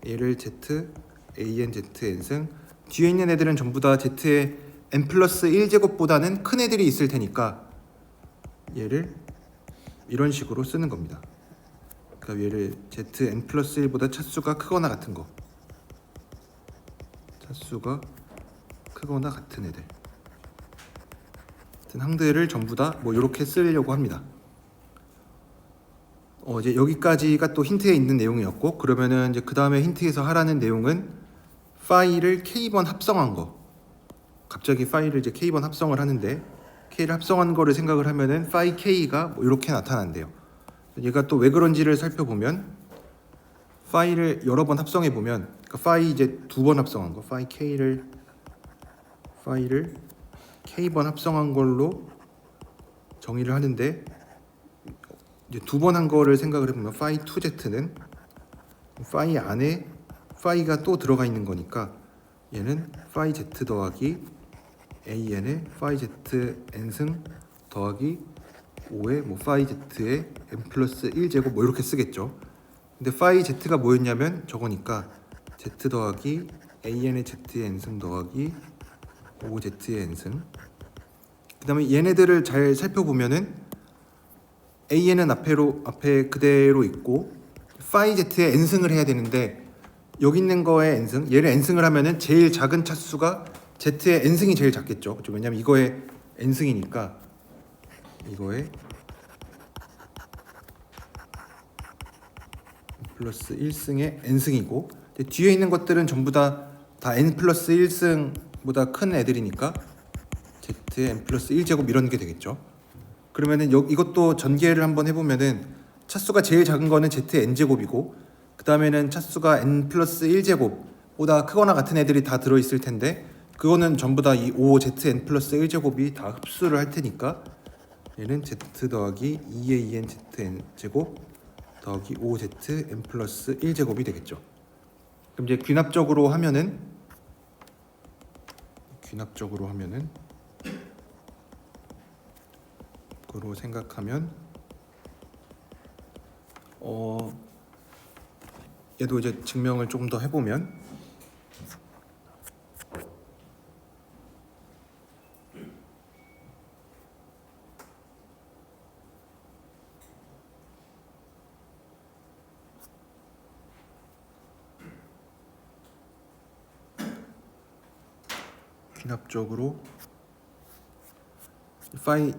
얘를 Z, AN, ZN승 뒤에 있는 애들은 전부 다 Z의 n 플러스 1제곱보다는 큰 애들이 있을 테니까 얘를 이런 식으로 쓰는 겁니다. 그러니까 얘를 Zn 플러스 1보다 차수가 크거나 같은 거, 차수가 크거나 같은 애들 같은 항들을 전부 다 뭐 이렇게 쓰려고 합니다. 이제 여기까지가 또 힌트에 있는 내용이었고, 그러면은 이제 그 다음에 힌트에서 하라는 내용은 파일을 K번 합성한 거. 갑자기 파일을 이제 K번 합성을 하는데 K를 합성한 거를 생각을 하면은 파이 K가 뭐 이렇게 나타난대요. 얘가 또 왜 그런지를 살펴보면 파일을 여러 번 합성해 보면 그러니까 파이 이제 두 번 합성한 거, 파이를 K번 합성한 걸로 정의를 하는데 이제 두 번 한 거를 생각을 해보면 파이 2z는 파이 안에 파이가 또 들어가 있는 거니까 얘는 파이 z 더하기 an의 파이 z n승 더하기 5의 뭐 파이 z의 n 플러스 1제곱 뭐 이렇게 쓰겠죠. 근데 파이 z가 뭐였냐면 저거니까 z 더하기 an의 z의 n승 더하기 5z의 n승. 그 다음에 얘네들을 잘 살펴보면은 an은 앞에 그대로 있고 파이 z의 n승을 해야 되는데 여기 있는 거에 n승, 얘를 n승을 하면은 제일 작은 차수가 z의 n승이 제일 작겠죠. 그렇죠? 왜냐면 이거의 n승이니까 이거의 플러스 1승의 n승이고 뒤에 있는 것들은 전부 다 n 플러스 1승보다 큰 애들이니까 z의 n 플러스 1제곱 이런 게 되겠죠. 그러면은 이것도 전개를 한번 해보면은 차수가 제일 작은 거는 z의 n제곱이고 그 다음에는 차수가 n 플러스 1제곱보다 크거나 같은 애들이 다 들어있을 텐데 그거는 전부 다 이 5zn 플러스 1제곱이 다 흡수를 할 테니까 얘는 z 더하기 2의 2n zn 제곱 더하기 5z n 플러스 1제곱이 되겠죠. 그럼 이제 귀납적으로 하면은 그로 생각하면 얘도 이제 증명을 조금 더 해보면 귀납적으로 파이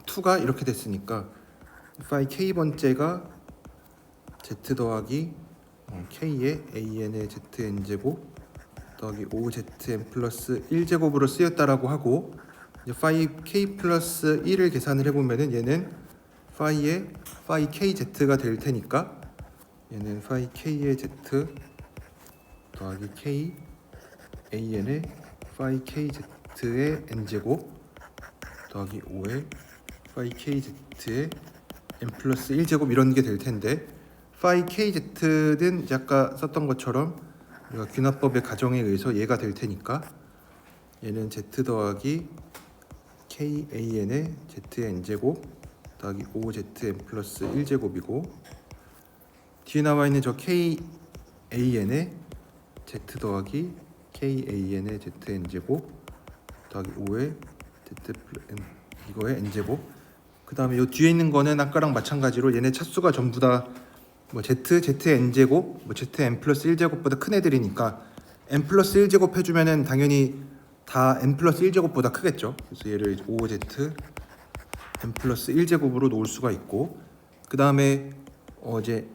2가 이렇게 됐으니까 파이 k번째가 z 더하기 k의 an의 zn제곱 더하기 5zn 플러스 1제곱으로 쓰였다라고 하고, 이제 파이 k 플러스 1을 계산을 해보면은 얘는 파이 kz가 될 테니까 얘는 파이 k의 z 더하기 k an의 파이 kz의 n제곱 더하기 5의 파이 kz의 n 플러스 1제곱 이런 게 될 텐데, 파이 kz는 아까 썼던 것처럼 우리가 귀납법의 가정에 의해서 얘가 될 테니까 얘는 z 더하기 k an의 z의 n제곱 더하기 5zn 플러스 1제곱이고, 뒤에 나와 있는 저 k an의 z 더하기 k an의 zn제곱 더하기 5의 z 이거의 n제곱, 그 다음에 이 뒤에 있는 거는 아까랑 마찬가지로 얘네 차수가 전부 다 뭐 zn제곱, 뭐 zn 플러스 1제곱보다 큰 애들이니까 n 플러스 1제곱 해주면은 당연히 다 n 플러스 1제곱보다 크겠죠. 그래서 얘를 5z n 플러스 1제곱으로 놓을 수가 있고, 그 다음에 이제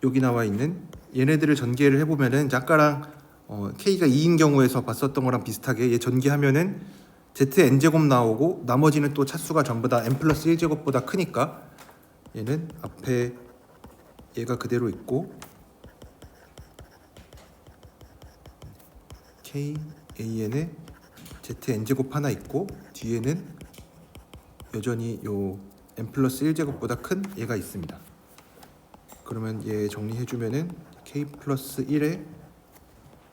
여기 나와 있는 얘네들을 전개를 해보면은 아까랑 k가 2인 경우에서 봤었던 거랑 비슷하게 얘 전개하면은 zn제곱 나오고, 나머지는 또 차수가 전부 다 n 플러스 1제곱보다 크니까 얘는 앞에 얘가 그대로 있고 k an의 zn제곱 하나 있고, 뒤에는 여전히 요 n 플러스 1제곱보다 큰 얘가 있습니다. 그러면 얘 정리해주면은 k 플러스 1의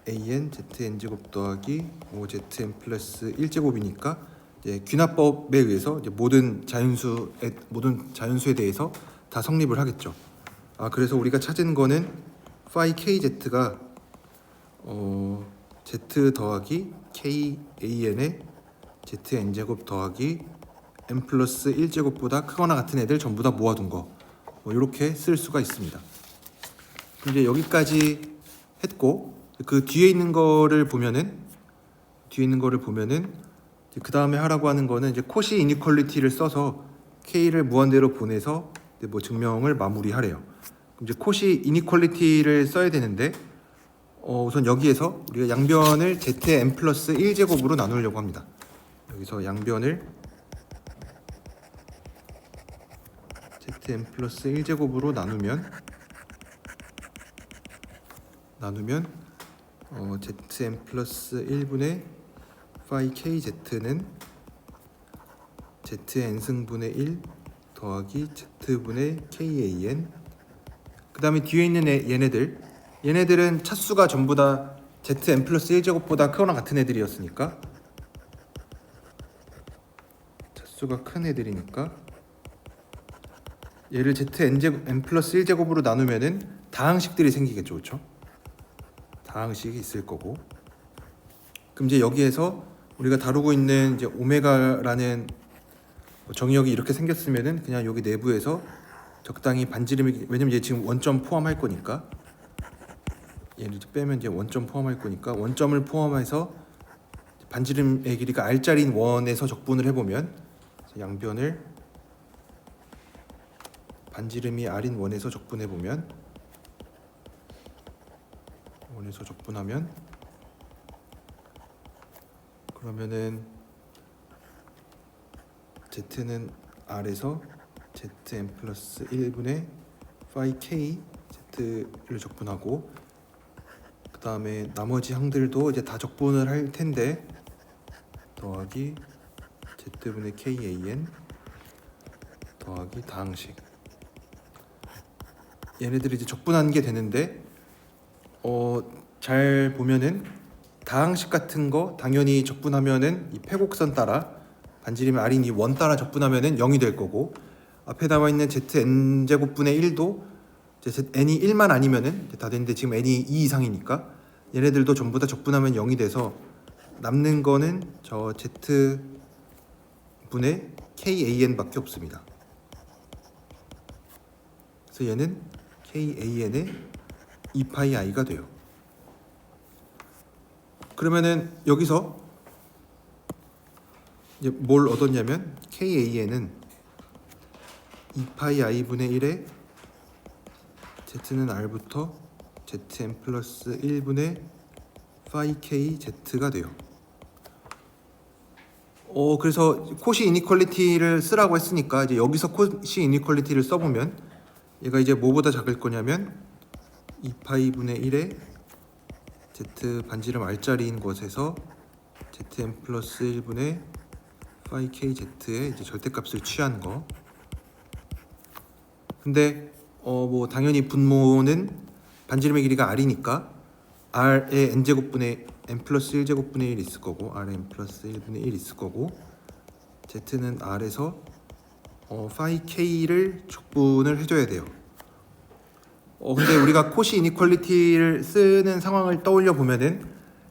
an zn제곱 더하기 5zn 플러스 1제곱이니까 이제 귀납법에 의해서 이제 모든 자연수에 대해서 다 성립을 하겠죠. 그래서 우리가 찾은 거는 파이 kz가 z 더하기 k an의 zn제곱 더하기 n 플러스 1제곱보다 크거나 같은 애들 전부 다 모아둔 거, 이렇게 쓸 수가 있습니다. 이제 여기까지 했고, 그 뒤에 있는 거를 보면은 그 다음에 하라고 하는 거는 이제 코시 이니퀄리티를 써서 k를 무한대로 보내서 뭐 증명을 마무리하래요. 이제 코시 이니퀄리티를 써야 되는데 우선 여기에서 우리가 양변을 zn 플러스 1제곱으로 나누려고 합니다. 여기서 양변을 zn 플러스 1제곱으로 나누면 zn 플러스 1분의 파이 kz는 zn승분의 1 더하기 z분의 kan, 그 다음에 뒤에 있는 얘네들은 차수가 전부 다 zn 플러스 1제곱보다 크거나 같은 애들이었으니까, 차수가 큰 애들이니까 얘를 n 플러스 1제곱으로 나누면은 다항식들이 생기겠죠, 그렇죠? 다항식이 있을 거고, 그럼 이제 여기에서 우리가 다루고 있는 이제 오메가라는 정의역이 이렇게 생겼으면은 그냥 여기 내부에서 적당히 반지름이, 왜냐면 얘 지금 원점 포함할 거니까 얘를 빼면 이제 원점 포함할 거니까 원점을 포함해서 반지름의 길이가 r자리인 원에서 적분을 해보면 양변을 반지름이 r인 원에서 적분해보면 원에서 적분하면 그러면은 z는 r에서 zn 플러스 1분의 파이 k z를 적분하고, 그 다음에 나머지 항들도 이제 다 적분을 할 텐데 더하기 z분의 kan 더하기 다항식, 얘네들이 이제 적분하는 게 되는데 잘 보면은 다항식 같은 거 당연히 적분하면은 이 패곡선 따라 반지름이 r인 이 원 따라 적분하면은 0이 될 거고, 앞에 나와 있는 zn 제곱분의 1도 n이 1만 아니면은 다 됐는데 지금 n이 2 이상이니까 얘네들도 전부 다 적분하면 0이 돼서 남는 거는 저 z분의 kan밖에 없습니다. 그래서 얘는 kan의 2파이 i가 돼요. 그러면은 여기서 이제 뭘 얻었냐면 KAN은 2파이 i분의 1에 Z는 R부터 Zn 플러스 1분의 파이 K Z가 돼요. 그래서 코시 이니퀄리티를 쓰라고 했으니까 이제 여기서 코시 이니퀄리티를 써보면 얘가 이제 뭐보다 작을 거냐면 2파이 분의 1에 Z 반지름 R자리인 것에서 Zn 플러스 1분의 파이 K Z의 이제 절대값을 취한 거. 근데 뭐 당연히 분모는 반지름의 길이가 R이니까 R의 n제곱분의 n 플러스 1제곱분의 1 있을 거고 R의 n 플러스 1분의 1 있을 거고 Z는 R에서 파이 K를 족분을 해줘야 돼요. 근데 우리가 코시 이니퀄리티를 쓰는 상황을 떠올려 보면은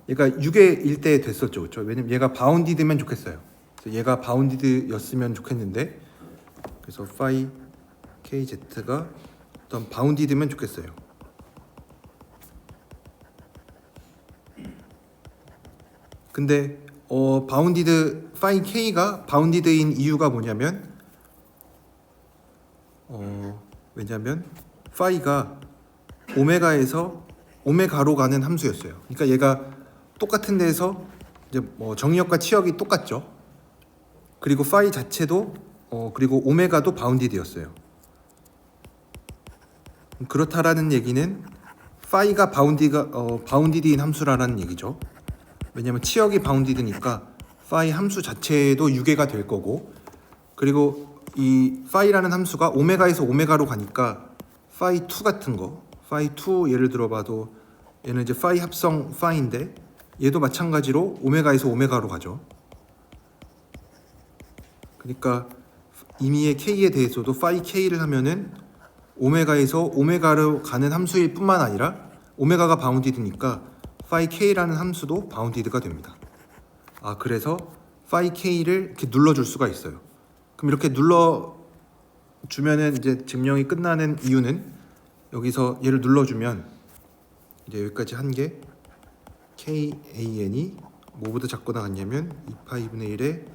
얘가 6의 1대 됐었죠, 그렇죠? 왜냐면 얘가 바운디드면 좋겠어요. 그래서 얘가 바운디드였으면 좋겠는데 그래서 파이 KZ가 어떤 바운디드면 좋겠어요. 근데 바운디드 파이 K가 바운디드인 이유가 뭐냐면 왜냐면 파이가 오메가에서 오메가로 가는 함수였어요. 그러니까 얘가 똑같은 데서 이제 뭐 정의역과 치역이 똑같죠. 그리고 파이 자체도 그리고 오메가도 바운디드였어요. 그렇다라는 얘기는 파이가 바운디드인 함수라는 얘기죠. 왜냐면 치역이 바운디드니까 파이 함수 자체도 유계가 될 거고 그리고 이 파이라는 함수가 오메가에서 오메가로 가니까 파이 2 같은 거 파이 2 예를 들어 봐도 얘는 이제 파이 합성 파이인데 얘도 마찬가지로 오메가에서 오메가로 가죠. 그러니까 임의의 K에 대해서도 파이 K를 하면은 오메가에서 오메가로 가는 함수일 뿐만 아니라 오메가가 바운디드니까 파이 K라는 함수도 바운디드가 됩니다. 그래서 파이 K를 이렇게 눌러줄 수가 있어요. 그럼 이렇게 눌러주면은 이제 증명이 끝나는 이유는 여기서 얘를 눌러주면 이제 여기까지 한 게 KAN이 뭐보다 작거나 같냐면 2파이분의 1에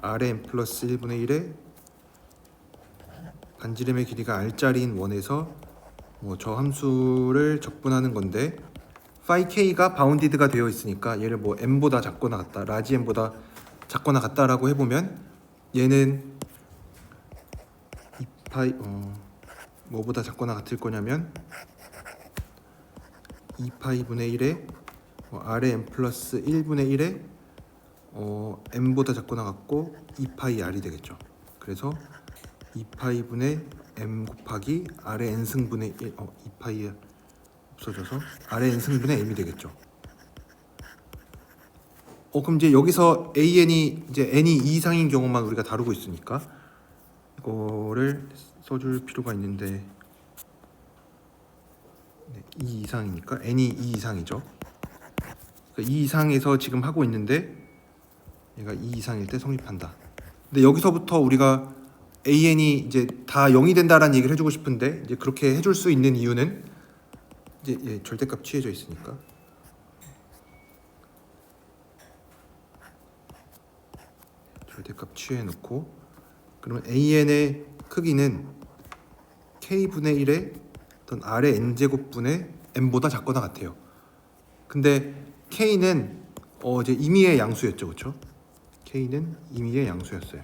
Rn 플러스 1분의 1에 반지름의 길이가 R자리인 원에서 뭐 저 함수를 적분하는 건데 파이 K가 바운디드가 되어 있으니까 얘를 뭐 n보다 작거나 같다, 라지 n보다 작거나 같다라고 해보면 얘는 2파이 뭐보다 작거나 같을 거냐면 2파이분의 1에 R의 n 플러스 1분의 1에 n보다 작거나 같고 2파이 R이 되겠죠. 그래서 2파이분의 m 곱하기 R의 n승분의 1 2파이 없어져서 R의 n승분의 m이 되겠죠. 그럼 이제 여기서 AN이 이제 n이 2 이상인 경우만 우리가 다루고 있으니까 이거를 써줄 필요가 있는데 2 이상이니까 n이 2 이상이죠. 그러니까 2 이상에서 지금 하고 있는데 얘가 2 이상일 때 성립한다. 근데 여기서부터 우리가 AN이 이제 다 0이 된다라는 얘기를 해주고 싶은데 이제 그렇게 해줄 수 있는 이유는 이제 절대값 취해져 있으니까 절대값 취해놓고 그러면 AN의 크기는 K분의 1의 어떤 R의 n제곱분의 m보다 작거나 같아요. 근데 K는 이제 임의의 양수였죠, 그렇죠? K는 임의의 양수였어요.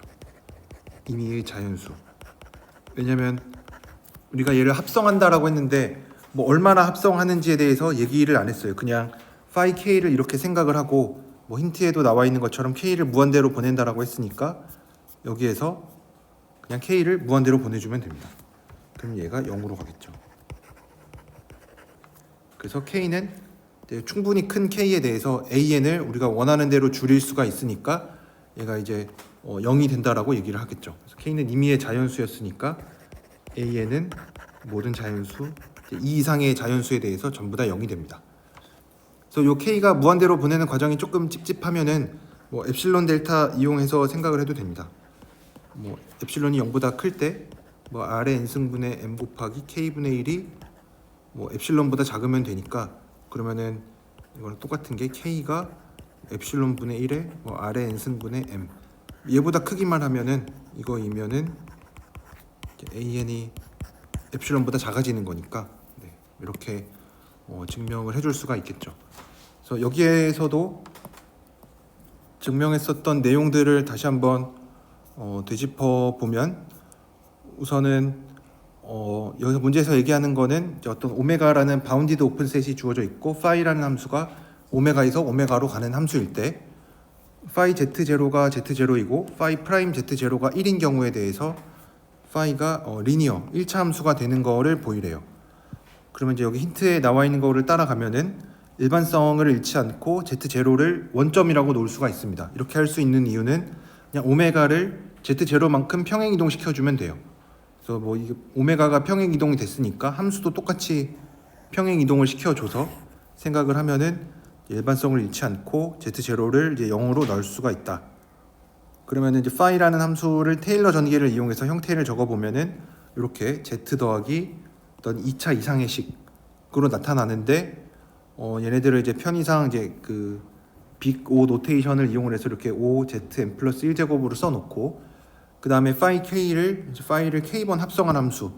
임의의 자연수. 왜냐면 우리가 얘를 합성한다라고 했는데 뭐 얼마나 합성하는지에 대해서 얘기를 안 했어요. 그냥 파이 K를 이렇게 생각을 하고 뭐 힌트에도 나와 있는 것처럼 K를 무한대로 보낸다라고 했으니까 여기에서 그냥 K를 무한대로 보내주면 됩니다. 그럼 얘가 0으로 가겠죠. 그래서 K는 충분히 큰 K에 대해서 AN을 우리가 원하는 대로 줄일 수가 있으니까 얘가 이제 0이 된다라고 얘기를 하겠죠. 그래서 K는 임의의 자연수였으니까 AN은 모든 자연수 2 이상의 자연수에 대해서 전부 다 0이 됩니다. 그래서 요 K가 무한대로 보내는 과정이 조금 찝찝하면은 뭐 엡실론 델타 이용해서 생각을 해도 됩니다. 뭐 엡실론이 0보다 클 때 뭐 R의 n승분의 m 곱하기 K분의 1이 뭐 엡실론보다 작으면 되니까 그러면은 이거는 똑같은 게 K가 엡실론분의 1에 뭐 R의 n승분의 m 얘보다 크기만 하면은 이거이면은 AN이 엡실론보다 작아지는 거니까 네, 이렇게 증명을 해줄 수가 있겠죠. 그래서 여기에서도 증명했었던 내용들을 다시 한번 되짚어 보면 우선은 여기서 문제에서 얘기하는 거는 이제 어떤 오메가라는 바운디드 오픈셋이 주어져 있고 파이라는 함수가 오메가에서 오메가로 가는 함수일 때 파이 z0가 z0이고 파이 프라임 z0가 1인 경우에 대해서 파이가 리니어 1차 함수가 되는 거를 보이래요. 그러면 이제 여기 힌트에 나와 있는 거를 따라가면은 일반성을 잃지 않고 z0를 원점이라고 놓을 수가 있습니다. 이렇게 할 수 있는 이유는 그냥 오메가를 z0만큼 평행 이동시켜 주면 돼요. 그래서 뭐 이게 오메가가 평행 이동이 됐으니까 함수도 똑같이 평행 이동을 시켜줘서 생각을 하면은 일반성을 잃지 않고 z0를 이제 0으로 넣을 수가 있다. 그러면 이제 파이라는 함수를 테일러 전개를 이용해서 형태를 적어보면은 이렇게 z 더하기 어떤 2차 이상의 식으로 나타나는데 얘네들을 이제 편의상 이제 그 빅 O 노테이션을 이용을 해서 이렇게 O z n 플러스 1제곱으로 써놓고 그 다음에 파이 k를 이제 파이를 k번 합성한 함수로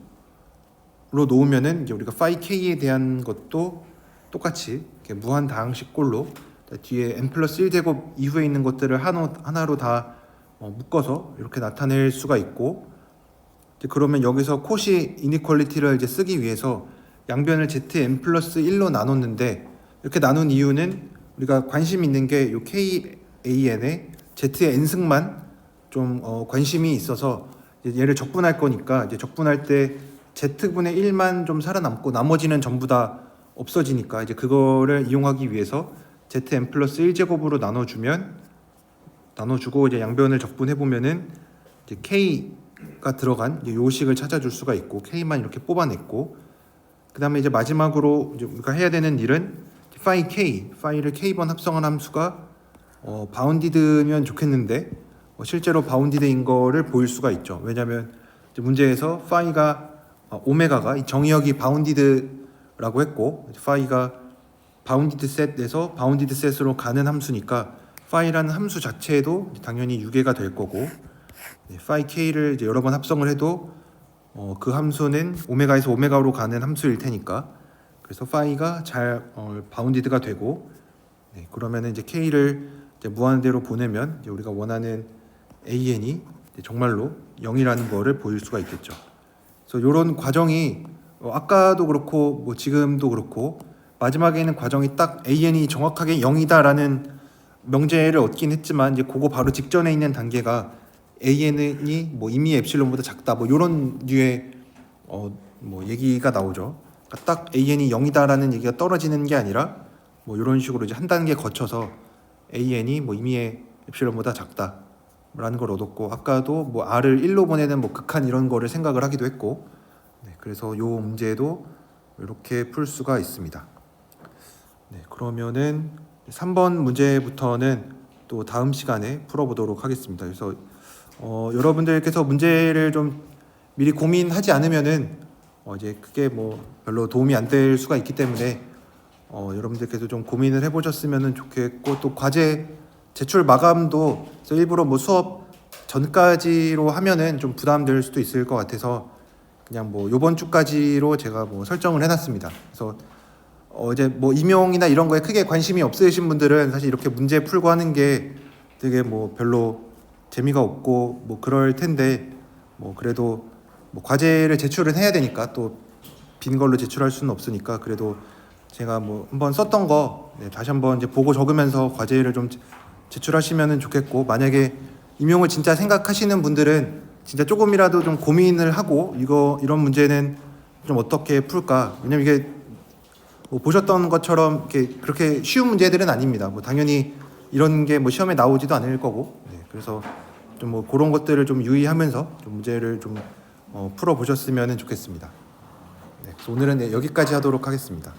놓으면은 이제 우리가 파이 k에 대한 것도 똑같이 이렇게 무한 다항식꼴로 뒤에 n 플러스 1제곱 이후에 있는 것들을 하나로 다 묶어서 이렇게 나타낼 수가 있고 이제 그러면 여기서 코시 이니퀄리티를 이제 쓰기 위해서 양변을 zn 플러스 1로 나눴는데 이렇게 나눈 이유는 우리가 관심 있는 게 요 KAN에 Z의 n승만 좀 관심이 있어서 얘를 적분할 거니까 이제 적분할 때 Z분의 1만 좀 살아남고 나머지는 전부 다 없어지니까 이제 그거를 이용하기 위해서 Zn 플러스 1제곱으로 나눠주고 이제 양변을 적분해 보면은 이제 K가 들어간 이제 요식을 찾아줄 수가 있고 K만 이렇게 뽑아냈고 그 다음에 이제 마지막으로 이제 우리가 해야 되는 일은 파이 K, 파이를 K번 합성한 함수가 바운디드면 좋겠는데 실제로 바운디드인 거를 보일 수가 있죠. 왜냐하면 문제에서 파이가 오메가가 이 정의역이 바운디드라고 했고 파이가 바운디드 셋에서 바운디드 셋으로 가는 함수니까 파이라는 함수 자체도 당연히 유괴가 될 거고 파이 K를 이제 여러 번 합성을 해도 그 함수는 오메가에서 오메가로 가는 함수일 테니까 그래서 파이가 잘 바운디드가 되고 그러면은 이제 K를 이제 무한대로 보내면 이제 우리가 원하는 AN이 정말로 0이라는 거를 보일 수가 있겠죠. 그래서 이런 과정이 아까도 그렇고 뭐 지금도 그렇고 마지막에 있는 과정이 딱 AN이 정확하게 0이다라는 명제를 얻긴 했지만 이제 그거 바로 직전에 있는 단계가 AN이 뭐 이미 엡실론보다 작다 뭐 이런 류의 뭐 얘기가 나오죠. 그러니까 딱 AN이 0이다라는 얘기가 떨어지는 게 아니라 뭐 이런 식으로 이제 한 단계 거쳐서 AN이 뭐 이미의 엡실론보다 작다라는 걸 얻었고 아까도 뭐 R을 1로 보내는 뭐 극한 이런 거를 생각을 하기도 했고 그래서 요 문제도 이렇게 풀 수가 있습니다. 그러면은 3번 문제부터는 또 다음 시간에 풀어보도록 하겠습니다. 그래서 여러분들께서 문제를 좀 미리 고민하지 않으면은 이제 크게 뭐 별로 도움이 안 될 수가 있기 때문에 여러분들께서 좀 고민을 해보셨으면 좋겠고 또 과제 제출 마감도 일부러 뭐 수업 전까지로 하면은 좀 부담될 수도 있을 것 같아서 그냥 뭐 요번 주까지로 제가 뭐 설정을 해놨습니다. 그래서 이제 뭐 임용이나 이런 거에 크게 관심이 없으신 분들은 사실 이렇게 문제 풀고 하는 게 되게 뭐 별로 재미가 없고 뭐 그럴 텐데 뭐 그래도 뭐 과제를 제출은 해야 되니까 또 빈 걸로 제출할 수는 없으니까 그래도 제가 뭐 한번 썼던 거 다시 한번 이제 보고 적으면서 과제를 좀 제출하시면은 좋겠고 만약에 임용을 진짜 생각하시는 분들은 진짜 조금이라도 좀 고민을 하고 이런 문제는 좀 어떻게 풀까 왜냐면 이게 뭐 보셨던 것처럼 이렇게 그렇게 쉬운 문제들은 아닙니다. 뭐 당연히 이런 게 뭐 시험에 나오지도 않을 거고 그래서 좀 뭐 그런 것들을 좀 유의하면서 좀 문제를 좀 풀어 보셨으면 좋겠습니다. 그래서 오늘은 여기까지 하도록 하겠습니다.